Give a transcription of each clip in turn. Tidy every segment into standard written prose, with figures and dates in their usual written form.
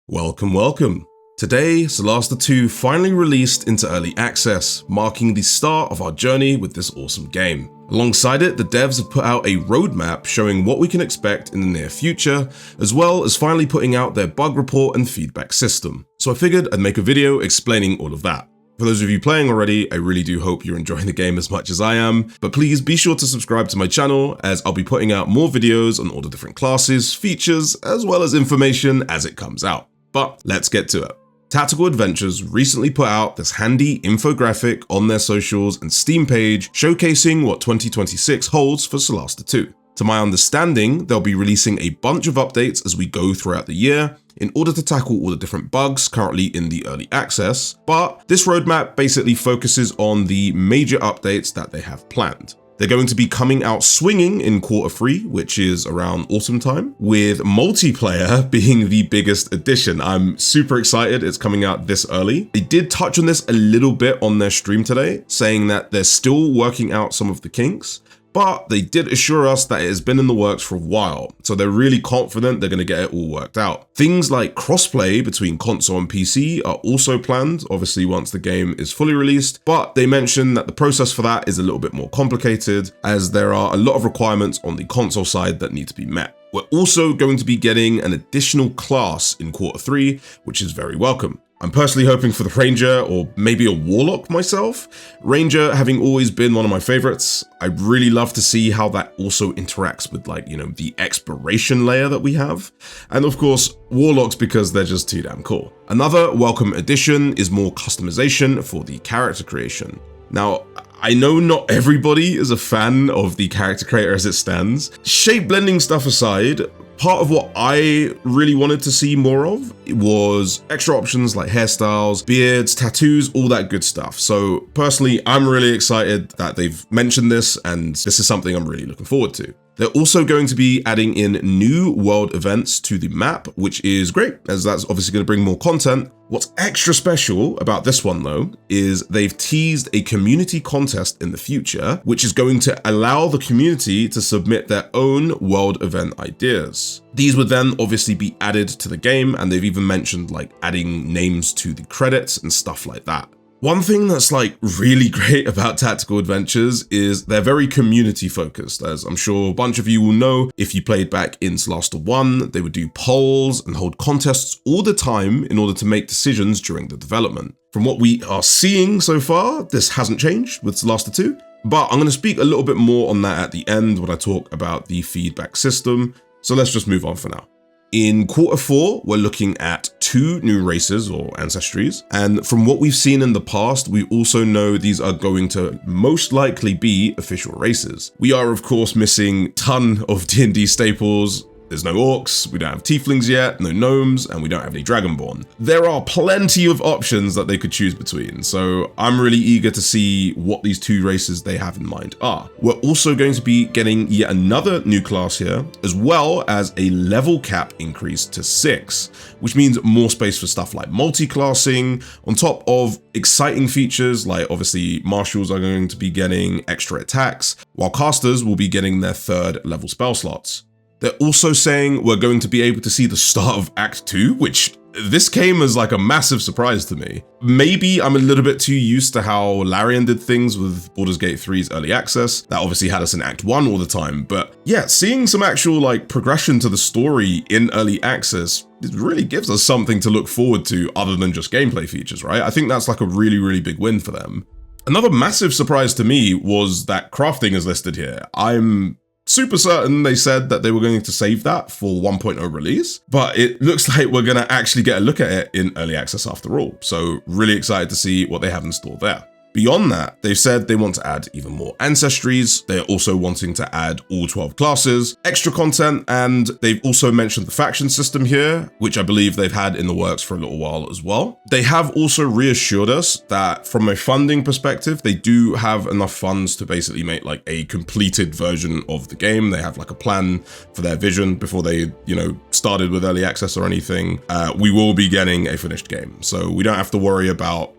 Welcome, welcome. Today, Solasta 2 finally released into early access, marking the start of our journey with this awesome game. Alongside it, the devs have put out a roadmap showing what we can expect in the near future, as well as finally putting out their bug report and feedback system. So I figured I'd make a video explaining all of that. For those of you playing already, I really do hope you're enjoying the game as much as I am, but please be sure to subscribe to my channel as I'll be putting out more videos on all the different classes, features, as well as information as it comes out. But let's get to it. Tactical Adventures recently put out this handy infographic on their socials and Steam page showcasing what 2026 holds for Solasta 2. To my understanding, they'll be releasing a bunch of updates as we go throughout the year in order to tackle all the different bugs currently in the early access, but this roadmap basically focuses on the major updates that they have planned. They're going to be coming out swinging in Q3, which is around autumn time, with multiplayer being the biggest addition. I'm super excited it's coming out this early. They did touch on this a little bit on their stream today, saying that they're still working out some of the kinks, but they did assure us that it has been in the works for a while, so they're really confident they're going to get it all worked out. Things like crossplay between console and PC are also planned, obviously once the game is fully released, but they mentioned that the process for that is a little bit more complicated, as there are a lot of requirements on the console side that need to be met. We're also going to be getting an additional class in Q3, which is very welcome. I'm personally hoping for the Ranger or maybe a Warlock myself. Ranger having always been one of my favorites. I'd really love to see how that also interacts with the exploration layer that we have. And of course, Warlocks because they're just too damn cool. Another welcome addition is more customization for the character creation. Now, I know not everybody is a fan of the character creator as it stands. Shape blending stuff aside, part of what I really wanted to see more of was extra options like hairstyles, beards, tattoos, all that good stuff. So personally, I'm really excited that they've mentioned this, and this is something I'm really looking forward to. They're also going to be adding in new world events to the map, which is great, as that's obviously going to bring more content. What's extra special about this one though, is they've teased a community contest in the future, which is going to allow the community to submit their own world event ideas. These would then obviously be added to the game, and they've even mentioned adding names to the credits and stuff like that. One thing that's really great about Tactical Adventures is they're very community focused, as I'm sure a bunch of you will know. If you played back in Solasta 1, they would do polls and hold contests all the time in order to make decisions during the development. From what we are seeing so far, this hasn't changed with Solasta 2, but I'm going to speak a little bit more on that at the end when I talk about the feedback system, so let's just move on for now. In Q4, we're looking at 2 new races or ancestries, and from what we've seen in the past, we also know these are going to most likely be official races. We are of course missing a ton of D&D staples. There's no orcs, we don't have tieflings yet, no gnomes, and we don't have any dragonborn. There are plenty of options that they could choose between, so I'm really eager to see what these 2 races they have in mind are. We're also going to be getting yet another new class here, as well as a level cap increase to 6, which means more space for stuff like multi-classing, on top of exciting features like obviously marshals are going to be getting extra attacks, while casters will be getting their 3rd level spell slots. They're also saying we're going to be able to see the start of Act 2, which this came as a massive surprise to me. Maybe I'm a little bit too used to how Larian did things with Baldur's Gate 3's early access. That obviously had us in Act 1 all the time, but yeah, seeing some actual progression to the story in early access, it really gives us something to look forward to other than just gameplay features, right? I think that's a really, really big win for them. Another massive surprise to me was that crafting is listed here. I'm super certain they said that they were going to save that for 1.0 release, but it looks like we're going to actually get a look at it in early access after all. So really excited to see what they have in store there. Beyond that, they've said they want to add even more ancestries. They're also wanting to add all 12 classes, extra content, and they've also mentioned the faction system here, which I believe they've had in the works for a little while as well. They have also reassured us that from a funding perspective, they do have enough funds to basically make a completed version of the game. They have a plan for their vision before they, started with early access or anything. We will be getting a finished game. So we don't have to worry about,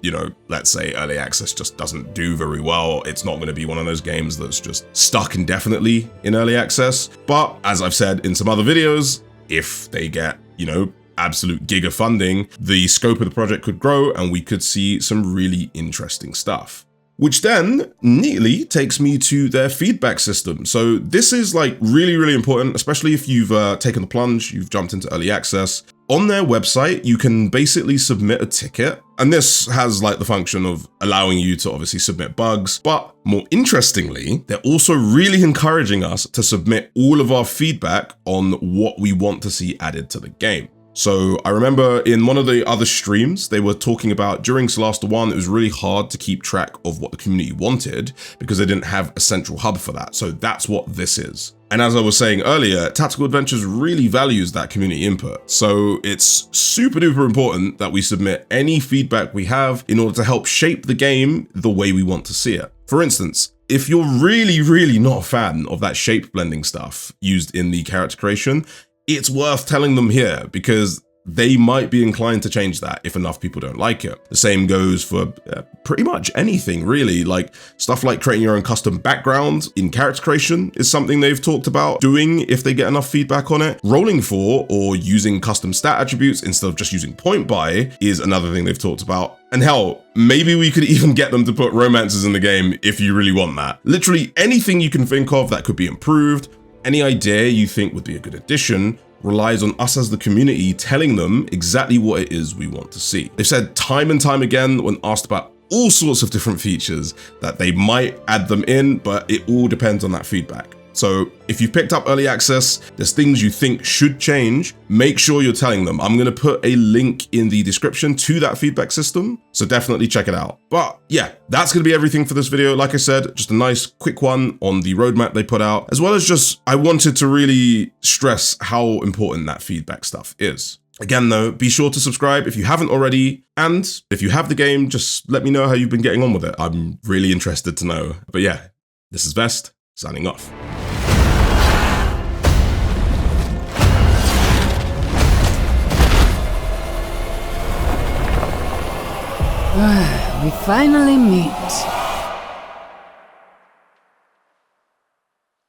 let's say early access just doesn't do very well. It's not going to be one of those games that's just stuck indefinitely in early access. But as I've said in some other videos, if they get, absolute giga funding, the scope of the project could grow and we could see some really interesting stuff. Which then neatly takes me to their feedback system. So this is like really, really important, especially if you've taken the plunge, you've jumped into early access. On their website, you can basically submit a ticket. And this has like the function of allowing you to obviously submit bugs. But more interestingly, they're also really encouraging us to submit all of our feedback on what we want to see added to the game. So I remember in one of the other streams, they were talking about during Solasta 1, it was really hard to keep track of what the community wanted because they didn't have a central hub for that. So that's what this is. And as I was saying earlier, Tactical Adventures really values that community input. So it's super duper important that we submit any feedback we have in order to help shape the game the way we want to see it. For instance, if you're really, really not a fan of that shape blending stuff used in the character creation, it's worth telling them here because they might be inclined to change that if enough people don't like it. The same goes for pretty much anything really, like stuff like creating your own custom background in character creation is something they've talked about doing if they get enough feedback on it. Rolling for or using custom stat attributes instead of just using point buy is another thing they've talked about. And hell, maybe we could even get them to put romances in the game if you really want that. Literally anything you can think of that could be improved. Any idea you think would be a good addition relies on us as the community telling them exactly what it is we want to see. They've said time and time again when asked about all sorts of different features that they might add them in, but it all depends on that feedback. So if you've picked up early access, there's things you think should change, make sure you're telling them. I'm gonna put a link in the description to that feedback system, so definitely check it out. But yeah, that's gonna be everything for this video. Like I said, just a nice quick one on the roadmap they put out, as well as just, I wanted to really stress how important that feedback stuff is. Again though, be sure to subscribe if you haven't already, and if you have the game, just let me know how you've been getting on with it. I'm really interested to know. But yeah, this is Vest, signing off. We finally meet.